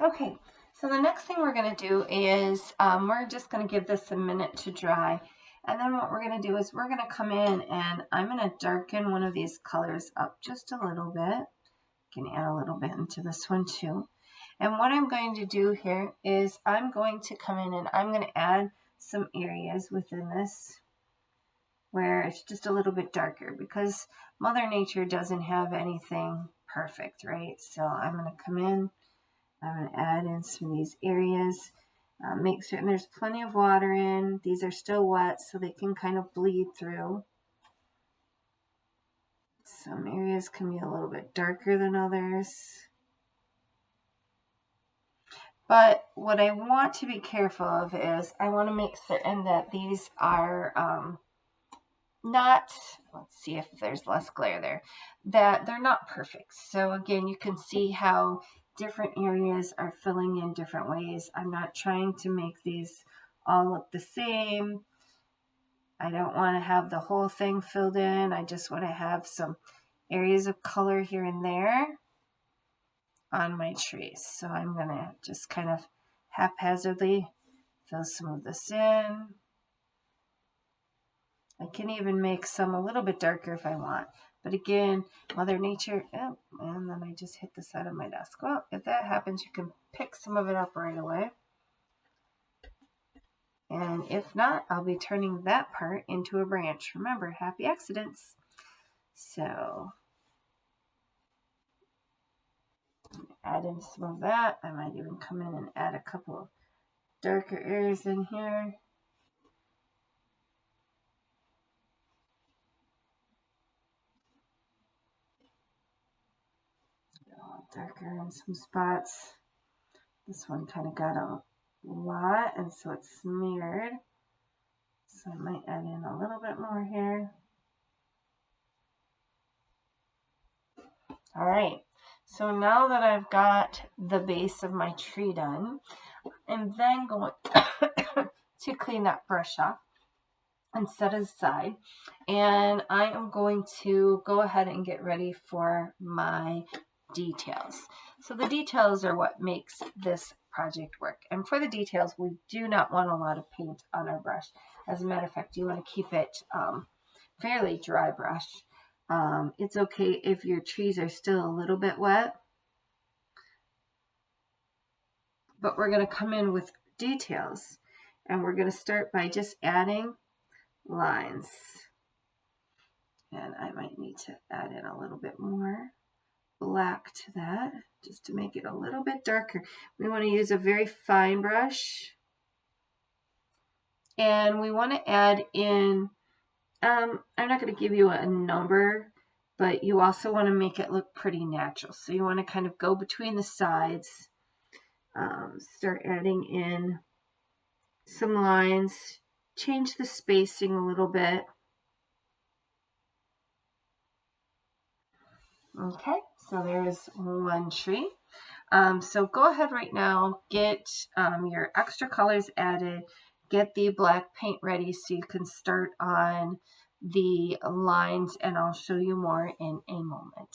Okay, so the next thing we're going to do is we're just going to give this a minute to dry. And then what we're going to do is we're going to come in and I'm going to darken one of these colors up just a little bit. Can add a little bit into this one too. And what I'm going to do here is I'm going to come in and I'm going to add some areas within this where it's just a little bit darker because Mother Nature doesn't have anything perfect, right? So I'm going to come in, I'm going to add in some of these areas. Make certain there's plenty of water in. These are still wet so they can kind of bleed through. Some areas can be a little bit darker than others. But what I want to be careful of is I want to make certain that these are not, let's see if there's less glare there, that they're not perfect. So again, you can see how different areas are filling in different ways. I'm not trying to make these all look the same. I don't want to have the whole thing filled in. I just want to have some areas of color here and there on my trees. So I'm going to just kind of haphazardly fill some of this in. I can even make some a little bit darker if I want. But again, Mother Nature, oh, and then I just hit the side of my desk. Well, if that happens, you can pick some of it up right away. And if not, I'll be turning that part into a branch. Remember, happy accidents. So, add in some of that. I might even come in and add a couple of darker areas in here. Darker in some spots. This one kind of got a lot, and so it's smeared. So I might add in a little bit more here. All right, so now that I've got the base of my tree done, I'm then going to clean that brush off and set it aside. And I am going to go ahead and get ready for my details. So the details are what makes this project work. And for the details, we do not want a lot of paint on our brush. As a matter of fact, you want to keep it fairly dry brush. It's okay if your trees are still a little bit wet, but we're going to come in with details, and we're going to start by just adding lines. And I might need to add in a little bit more black to that just to make it a little bit darker. We want to use a very fine brush, and we want to add in, I'm not going to give you a number, but you also want to make it look pretty natural. So you want to kind of go between the sides, start adding in some lines, change the spacing a little bit. Okay, so there's one tree. So go ahead right now, get your extra colors added, get the black paint ready so you can start on the lines, and I'll show you more in a moment.